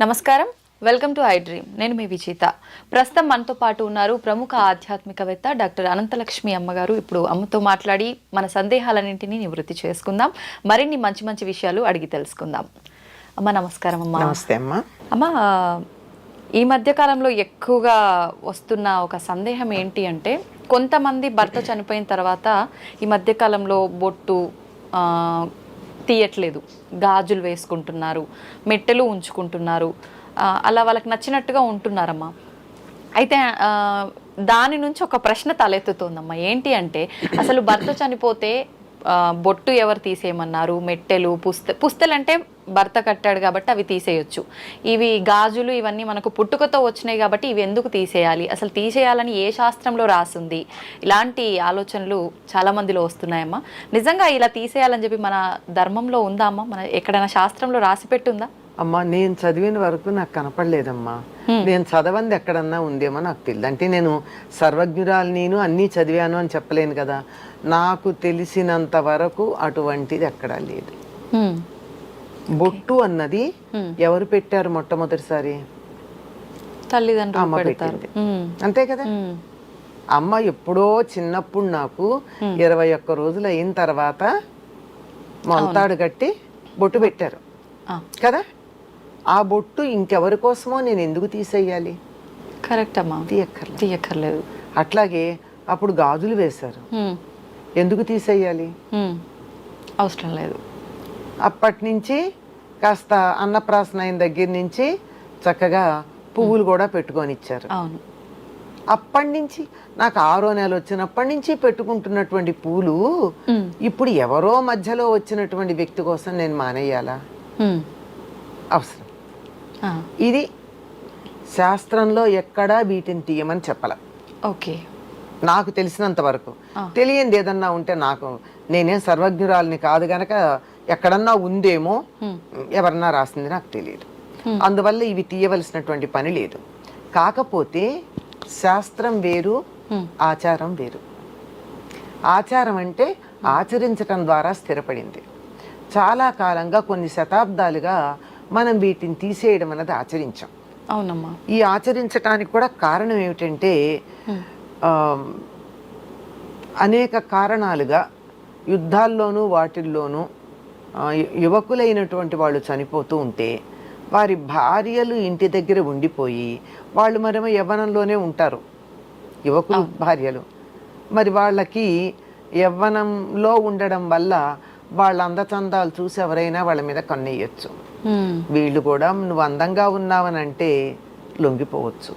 నమస్కారం, welcome to I dream. నేను మీ విజేత. ప్రస్తుతం మనతో పాటు ఉన్నారు ప్రముఖ ఆధ్యాత్మికవేత్త డాక్టర్ అనంతలక్ష్మి అమ్మగారు. ఇప్పుడు అమ్మతో మాట్లాడి మన సందేహాలన్నింటినీ నివృత్తి చేసుకుందాం, మరిన్ని మంచి మంచి విషయాలు అడిగి తెలుసుకుందాం. అమ్మ నమస్కారం. అమ్మ నమస్తే అమ్మ. అమ్మ, ఈ మధ్య కాలంలో ఎక్కువగా వస్తున్న ఒక సందేహం ఏంటి అంటే, కొంతమంది భర్త చనిపోయిన తర్వాత ఈ మధ్య కాలంలో బొట్టు తీయట్లేదు, గాజులు వేసుకుంటున్నారు, మెట్టెలు ఉంచుకుంటున్నారు, అలా వాళ్ళకి నచ్చినట్టుగా ఉంటున్నారమ్మా. అయితే దాని నుంచి ఒక ప్రశ్న తలెత్తుతోందమ్మా. ఏంటి అంటే, అసలు భర్త చనిపోతే బొట్టు ఎవరు తీసేయమన్నారు? మెట్టెలు, పుస్తలు అంటే భర్త కట్టాడు కాబట్టి అవి తీసేయొచ్చు. ఇవి గాజులు ఇవన్నీ మనకు పుట్టుకతో వచ్చినాయి కాబట్టి ఇవి ఎందుకు తీసేయాలి? అసలు తీసేయాలని ఏ శాస్త్రంలో రాసింది? ఇలాంటి ఆలోచనలు చాలా మందిలో వస్తున్నాయమ్మా. నిజంగా ఇలా తీసేయాలని చెప్పి మన ధర్మంలో ఉందా అమ్మా? మన ఎక్కడైనా శాస్త్రంలో రాసి పెట్టుందా? అమ్మా, నేను చదివిన వరకు నాకు కనపడలేదమ్మా. నేను చదవంది ఎక్కడన్నా ఉందేమో నాకు తెలియదు. అంటే నేను సర్వజ్ఞురాలు, నేను అన్నీ చదివాను అని చెప్పలేను కదా. నాకు తెలిసినంత వరకు అటువంటిది ఎక్కడా లేదు. బొట్టు అన్నది ఎవరు పెట్టారు మొట్టమొదటిసారి? తల్లిదండ్రులు. అమ్మ పెట్టింది, అంతే కదా. అమ్మ ఎప్పుడో చిన్నప్పుడు నాకు 21 రోజులు అయిన తర్వాత మొలతాడు కట్టి బొట్టు పెట్టారు కదా. ఆ బొట్టు ఇంకెవరి కోసమో నేను ఎందుకు తీసేయాలి? కరెక్ట్ అమ్మా, తీయక్కర్లేదు. అట్లాగే అప్పుడు గాజులు వేశారు, ఎందుకు తీసేయాలి? అవసరం లేదు. అప్పటి నుంచి కాస్త అన్నప్రాసన అయిన దగ్గర నుంచి చక్కగా పువ్వులు కూడా పెట్టుకొని ఇచ్చారు. అవును. అప్పటి నుంచి నాకు 6వ నెల వచ్చినప్పటి నుంచి పెట్టుకుంటున్నటువంటి పూలు ఇప్పుడు ఎవరో మధ్యలో వచ్చినటువంటి వ్యక్తి కోసం నేను మానేయాలా? అవసరం. ఇది శాస్త్రంలో ఎక్కడా వీటిని తీయమని చెప్పాల. ఓకే, నాకు తెలిసినంత వరకు. తెలియంది ఏదన్నా ఉంటే, నాకు నేనేం సర్వజ్ఞురాలని కాదు గనక ఎక్కడన్నా ఉందేమో, ఎవరన్నా రాసింది నాకు తెలియదు. అందువల్ల ఇవి తీయవలసినటువంటి పని లేదు. కాకపోతే శాస్త్రం వేరు, ఆచారం వేరు. ఆచారం అంటే ఆచరించటం ద్వారా స్థిరపడింది. చాలా కాలంగా, కొన్ని శతాబ్దాలుగా మనం వీటిని తీసేయడం అనేది ఆచరించాం. అవునమ్మా. ఈ ఆచరించటానికి కూడా కారణం ఏమిటంటే, అనేక కారణాలుగా యుద్ధాల్లోనూ వాటిల్లోనూ యువకులైనటువంటి వాళ్ళు చనిపోతూ ఉంటే వారి భార్యలు ఇంటి దగ్గర ఉండిపోయి, వాళ్ళు మరేమో యవ్వనంలోనే ఉంటారు యువకులు భార్యలు. మరి వాళ్ళకి యవ్వనంలో ఉండడం వల్ల వాళ్ళ అందచందాలు చూసి ఎవరైనా వాళ్ళ మీద కన్నెయ్యొచ్చు. వీళ్ళు కూడా నువ్వు అందంగా ఉన్నావనంటే లొంగిపోవచ్చు.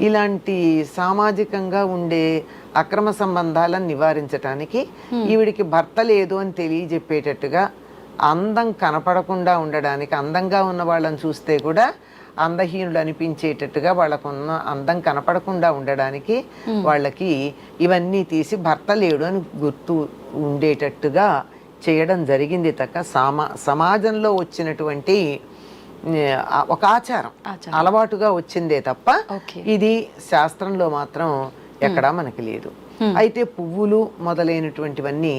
ఇలాంటి సామాజికంగా ఉండే అక్రమ సంబంధాలను నివారించడానికి ఈవిడికి భర్త లేదు అని తెలియజెప్పేటట్టుగా, అందం కనపడకుండా ఉండడానికి, అందంగా ఉన్న వాళ్ళని చూస్తే కూడా అందహీనుడు అనిపించేటట్టుగా, వాళ్ళకున్న అందం కనపడకుండా ఉండడానికి వాళ్ళకి ఇవన్నీ తీసి భర్త లేడు అని గుర్తు ఉండేటట్టుగా చేయడం జరిగింది. తక్క సమాజంలో వచ్చినటువంటి ఒక ఆచారం, అలవాటుగా వచ్చిందే తప్ప ఇది శాస్త్రంలో మాత్రం ఎక్కడా మనకి లేదు. అయితే పువ్వులు మొదలైనటువంటివన్నీ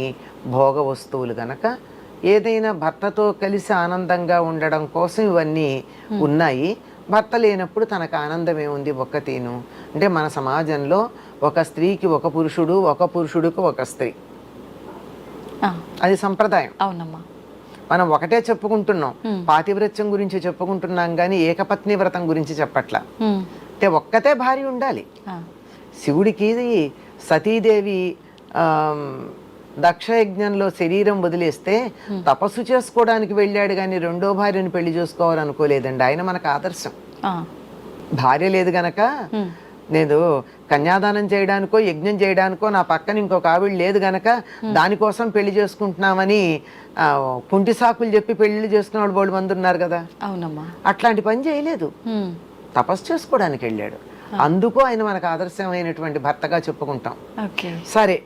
భోగ వస్తువులు గనక, ఏదైనా భర్తతో కలిసి ఆనందంగా ఉండడం కోసం ఇవన్నీ ఉన్నాయి. భర్త లేనప్పుడు తనకు ఆనందం ఏముంది? ఒక్కతేను అంటే, మన సమాజంలో ఒక స్త్రీకి ఒక పురుషుడు, ఒక పురుషుడికి ఒక స్త్రీ, అది సంప్రదాయం. అవునమ్మా. మనం ఒకటే చెప్పుకుంటున్నాం, పాతివ్రత్యం గురించి చెప్పుకుంటున్నాం కానీ ఏకపత్ని వ్రతం గురించి చెప్పట్లా. అంటే ఒక్కతే భార్య ఉండాలి. శివుడికి సతీదేవి దక్షయజ్ఞంలో శరీరం వదిలేస్తే తపస్సు చేసుకోవడానికి వెళ్ళాడు కానీ రెండో భార్యను పెళ్లి చేసుకోవాలనుకోలేదండి. ఆయన మనకు ఆదర్శం. భార్య లేదు గనక నేను కన్యాదానం చేయడానికో యజ్ఞం చేయడానికో నా పక్కన ఇంకొక ఆవిడ లేదు గనక దానికోసం పెళ్లి చేసుకుంటున్నామని కుంటి సాకులు చెప్పి పెళ్లి చేసుకున్న వాళ్ళు బోళ్ళు మంది ఉన్నారు కదా. అవునమ్మా. అట్లాంటి పని చేయలేదు, తపస్సు చేసుకోవడానికి వెళ్ళాడు. అందుకు ఆయన మనకు ఆదర్శమైనటువంటి భర్తగా చెప్పుకుంటాం. సరే,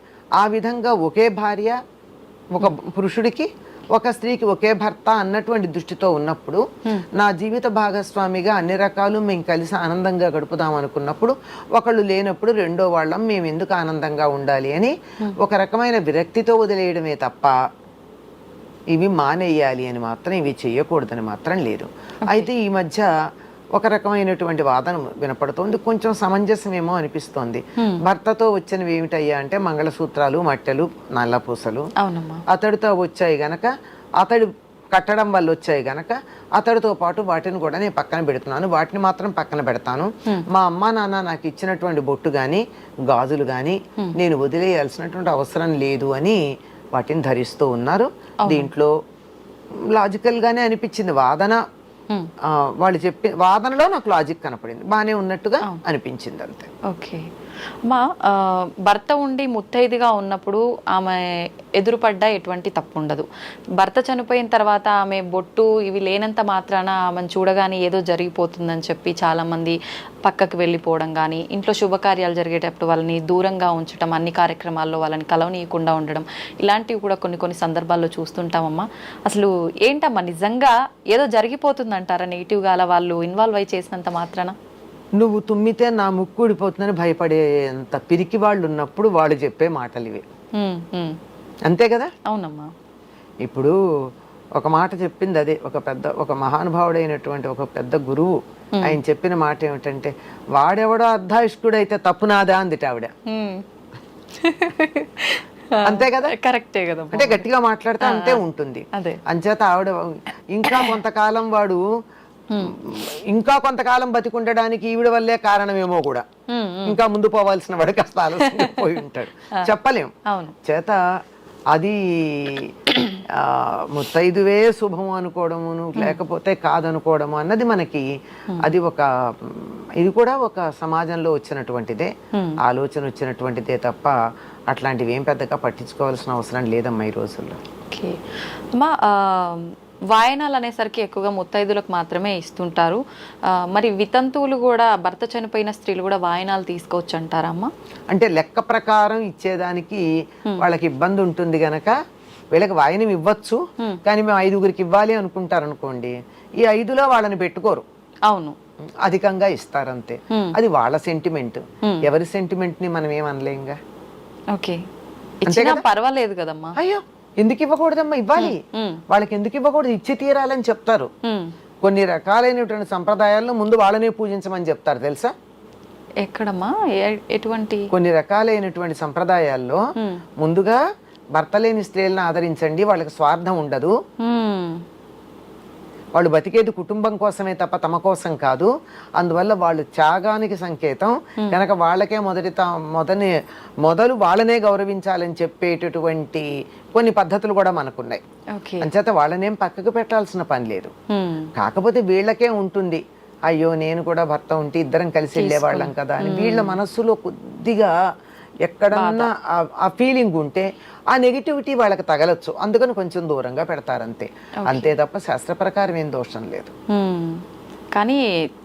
ఆ విధంగా ఒకే భార్య ఒక పురుషుడికి, ఒక స్త్రీకి ఒకే భర్త అన్నటువంటి దృష్టితో ఉన్నప్పుడు, నా జీవిత భాగస్వామిగా అన్ని రకాలు మేము కలిసి ఆనందంగా గడుపుదాం అనుకున్నప్పుడు, ఒకళ్ళు లేనప్పుడు రెండో వాళ్ళం మేము ఎందుకు ఆనందంగా ఉండాలి అని ఒక రకమైన విరక్తితో వదిలేయడమే తప్ప ఇవి మానేయాలి అని మాత్రం, ఇవి చేయకూడదని మాత్రం లేదు. అయితే ఈ మధ్య ఒక రకమైనటువంటి వాదన వినపడుతోంది. కొంచెం సమంజసమేమో అనిపిస్తోంది. భర్తతో వచ్చినవి ఏమిటయ్యా అంటే మంగళసూత్రాలు, మట్టెలు, నల్లపూసలు అవునమ్మా. అతడితో వచ్చాయి గనక, అతడు కట్టడం వల్ల వచ్చాయి గనక అతడితో పాటు వాటిని కూడా నేను పక్కన పెడుతున్నాను, వాటిని మాత్రం పక్కన పెడతాను. మా అమ్మ నాన్న నాకు ఇచ్చినటువంటి బొట్టు కానీ గాజులు కానీ నేను వదిలేయాల్సినటువంటి అవసరం లేదు అని వాటిని ధరిస్తూ ఉన్నారు. దీంట్లో లాజికల్గానే అనిపించింది వాదన. వాళ్ళు చెప్పి వాదనలో నాకు లాజిక్ కనపడింది, బాగానే ఉన్నట్టుగా అనిపించింది అంతే. ఓకే అమ్మా, భర్త ఉండి ముత్తైదుగా ఉన్నప్పుడు ఆమె ఎదురుపడ్డా ఎటువంటి తప్పు ఉండదు. భర్త చనిపోయిన తర్వాత ఆమె బొట్టు ఇవి లేనంత మాత్రాన ఆమెను చూడగానే ఏదో జరిగిపోతుందని చెప్పి చాలామంది పక్కకు వెళ్ళిపోవడం కానీ, ఇంట్లో శుభకార్యాలు జరిగేటప్పుడు వాళ్ళని దూరంగా ఉంచడం, అన్ని కార్యక్రమాల్లో వాళ్ళని కలవనీయకుండా ఉండడం, ఇలాంటివి కూడా కొన్ని సందర్భాల్లో చూస్తుంటామమ్మా. అసలు ఏంటమ్మా, నిజంగా ఏదో జరిగిపోతుందంటారా నెగిటివ్గా అలా వాళ్ళు ఇన్వాల్వ్ అయి చేసినంత మాత్రాన? నువ్వు తుమ్మితే నా ముక్కు ఊడిపోతుందని భయపడేంత పిరికి వాళ్ళు ఉన్నప్పుడు వాళ్ళు చెప్పే మాటలు ఇవే, అంతే కదా? అవునమ్మా. ఇప్పుడు ఒక మాట చెప్పింది అదే, ఒక మహానుభావుడైనటువంటి ఒక పెద్ద గురువు ఆయన చెప్పిన మాట ఏమిటంటే, వాడెవడో అర్ధాయుష్కుడైతే తప్పు నాదా అందిట ఆవిడ. అంతే కదా? కరెక్టే కదా. అంటే గట్టిగా మాట్లాడితే అంతే ఉంటుంది. అంచేత ఆవిడ ఇంకా కొంతకాలం వాడు ఇంకా కొంతకాలం బతికుండడానికి ఈవిడ వల్లే కారణమేమో కూడా, ఇంకా ముందు పోవాల్సిన వాడు కాస్త ఆలస్యంగా పోయి ఉంటాడు, చెప్పలేం. చేత అది ముత్తైదువే శుభము అనుకోవడమును లేకపోతే కాదనుకోవడము అన్నది మనకి అది ఇది కూడా ఒక సమాజంలో వచ్చినటువంటిదే, ఆలోచన వచ్చినటువంటిదే తప్ప అట్లాంటివి ఏం పెద్దగా పట్టించుకోవాల్సిన అవసరం లేదమ్మా ఈ రోజుల్లో. ఓకే అమ్మా, వాయనాలు అనేసరికి ఎక్కువగా ముత్తైదులకు మాత్రమే ఇస్తుంటారు. మరి వితంతువులు కూడా, భర్త చనిపోయిన స్త్రీలు కూడా వాయనాలు తీసుకోవచ్చు అంటారా అమ్మా? అంటే లెక్క ప్రకారం ఇచ్చేదానికి వాళ్ళకి ఇబ్బంది ఉంటుంది గనక వీళ్ళకి వాయనం ఇవ్వచ్చు, కానీ మేము 5గురికి ఇవ్వాలి అనుకుంటారు అనుకోండి, ఈ 5లో వాళ్ళని పెట్టుకోరు. అవును, అధికంగా ఇస్తారంతే. అది వాళ్ళ సెంటిమెంట్, ఎవరి సెంటిమెంట్ ని మనం ఏమనలేంగా. ఓకే, ఇచ్చినా పర్వాలేదు కదమ్మా. అయ్యో ఎందుకు ఇవ్వకూడదమ్మా, ఇవ్వాలి. వాళ్ళకి ఎందుకు ఇవ్వకూడదు, ఇచ్చి తీరాలని చెప్తారు. కొన్ని రకాలైనటువంటి సంప్రదాయాల్లో ముందు వాళ్ళనే పూజించమని చెప్తారు తెలుసా? ఎక్కడమ్మా, ఎటువంటి? కొన్ని రకాలైనటువంటి సంప్రదాయాల్లో ముందుగా భర్త లేని స్త్రీలను ఆదరించండి, వాళ్ళకి స్వార్థం ఉండదు, వాళ్ళు బతికేది కుటుంబం కోసమే తప్ప తమ కోసం కాదు, అందువల్ల వాళ్ళు త్యాగానికి సంకేతం కనుక వాళ్ళకే మొదలు వాళ్ళనే గౌరవించాలని చెప్పేటటువంటి కొన్ని పద్ధతులు కూడా మనకున్నాయి. అంచేత వాళ్ళనేం పక్కకు పెట్టాల్సిన పని లేదు. కాకపోతే వీళ్ళకే ఉంటుంది, అయ్యో నేను కూడా భర్త ఉంటే ఇద్దరం కలిసి వెళ్ళేవాళ్ళం కదా అని వీళ్ళ మనస్సులో కొద్దిగా ఎక్కడన్నా ఆ ఫీలింగ్ ఉంటే ఆ నెగిటివిటీ వాళ్ళకి తగలొచ్చు, అందుకని కొంచెం దూరంగా పెడతారంతే, అంతే తప్ప శాస్త్ర ప్రకారం ఏం దోషం లేదు. కానీ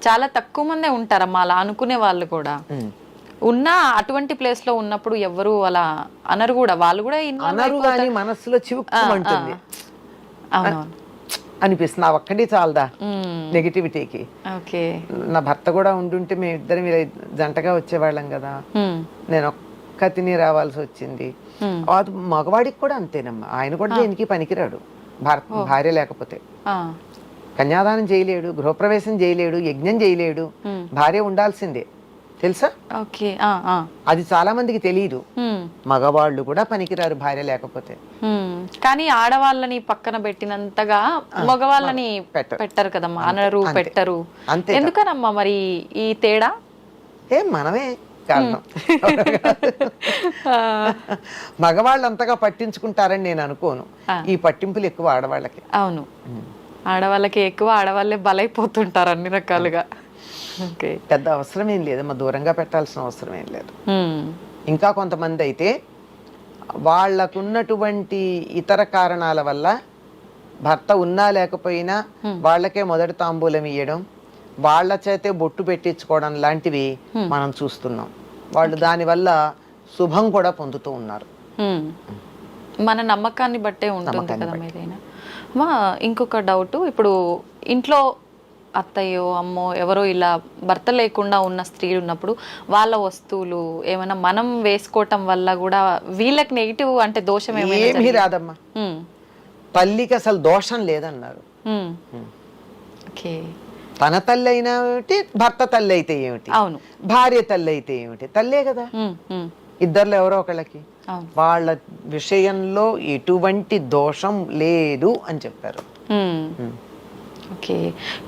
చాలా తక్కువ మందే ఉంటారమ్మా అలా అనుకునే వాళ్ళు కూడా. ఉన్న అటువంటి ప్లేస్ లో ఉన్నప్పుడు ఎవరు అలా అనరు కూడా, వాళ్ళు కూడా అనరు, కానీ మనస్సులో చివుక్కుమంటుంది అనిపిస్తుంది. ఆ ఒక్కటి చాలదా నెగిటివిటీకి? నా భర్త కూడా ఉండుంటే మేము ఇద్దరం జంటగా వచ్చేవాళ్ళం కదా, నేను ఒక్క తిని రావాల్సి వచ్చింది. మగవాడికి కూడా అంతేనమ్మా, ఆయన కూడా దేనికి పనికిరాడు భార్య లేకపోతే. కన్యాదానం చేయలేడు, గృహప్రవేశం చేయలేడు, యజ్ఞం చేయలేడు, భార్య ఉండాల్సిందే తెలుసా? అది చాలా మందికి తెలియదు. మగవాళ్ళు కూడా పనికిరారు భార్య లేకపోతే. కానీ ఆడవాళ్ళని పక్కన పెట్టినంతగా మగవాళ్ళని పెట్టరు కదమ్మా, అనరు, పెట్టరు. ఎందుకనమ్మా మరి ఈ తేడా? మనమే కారణం. మగవాళ్ళు అంతగా పట్టించుకుంటారని నేను అనుకోను, ఈ పట్టింపులు ఎక్కువ ఆడవాళ్ళకి. అవును, ఆడవాళ్ళకి ఎక్కువ, ఆడవాళ్ళే బలైపోతుంటారు అన్ని రకాలుగా. పెద్ద అవసరం ఏం లేదమ్మా, దూరంగా పెట్టాల్సిన అవసరం ఏం లేదు. ఇంకా కొంతమంది అయితే వాళ్ళకున్నటువంటి ఇతర కారణాల వల్ల భర్త ఉన్నా లేకపోయినా వాళ్ళకే మొదటి తాంబూలం ఇయ్యడం, వాళ్ళ చేతే బొట్టు పెట్టించుకోవడం లాంటివి మనం చూస్తున్నాం. వాళ్ళు దానివల్ల శుభం కూడా పొందుతూ ఉన్నారు. మన నమ్మకాన్ని బట్టే ఉంటుంది కదా ఏదైనా. మా ఇంకొక డౌట్, ఇప్పుడు ఇంట్లో అత్తయ్యో అమ్మో ఎవరో ఇలా భర్త లేకుండా ఉన్న స్త్రీలు ఉన్నప్పుడు వాళ్ళ వస్తువులు ఏమైనా మనం వేసుకోవటం వల్ల కూడా వీళ్ళకి నెగిటివ్ అంటే దోషం ఏమీ రాదమ్మా. తల్లికి అసలు దోషం లేదన్నారు. ఓకే, తన తల్లి అయినా ఏమిటి, భర్త తల్లి అయితే ఏమిటి, అవును. భార్య తల్లి అయితే ఏమిటి, తల్లే కదా ఇద్దర్లో ఎవరో ఒకళ్ళకి. అవును. వాళ్ళ విషయంలో ఎటువంటి దోషం లేదు అని చెప్పారు. ఓకే.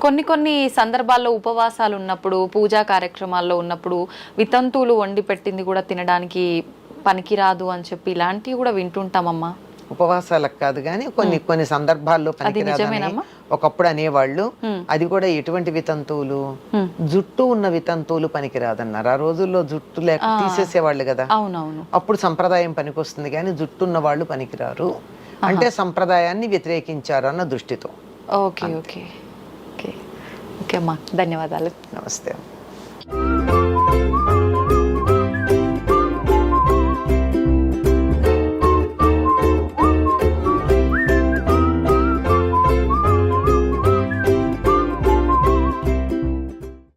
కొన్ని కొన్ని సందర్భాల్లో ఉపవాసాలు ఉన్నప్పుడు, పూజా కార్యక్రమాల్లో ఉన్నప్పుడు వితంతువులు వండి పెట్టింది కూడా తినడానికి పనికిరాదు అని చెప్పి ఇలాంటివి కూడా వింటుంటామమ్మా. ఉపవాసాలకు కాదు కానీ కొన్ని కొన్ని సందర్భాల్లో పనికిరాదని నిజమేనమ్మా? ఒకప్పుడు అనేవాళ్ళు. అది కూడా ఎటువంటి వితంతువులు, జుట్టు ఉన్న వితంతువులు పనికిరాదన్నారు. ఆ రోజుల్లో జుట్టు లేక తీసేసేవాళ్ళు కదా. అవునవును. అప్పుడు సంప్రదాయం పనికొస్తుంది కానీ జుట్టు ఉన్న వాళ్ళు పనికిరారు అంటే సంప్రదాయాన్ని వ్యతిరేకించారు అన్న దృష్టితో. ఓకే ఓకే ఓకే ఓకే అమ్మా, ధన్యవాదాలు. నమస్తే.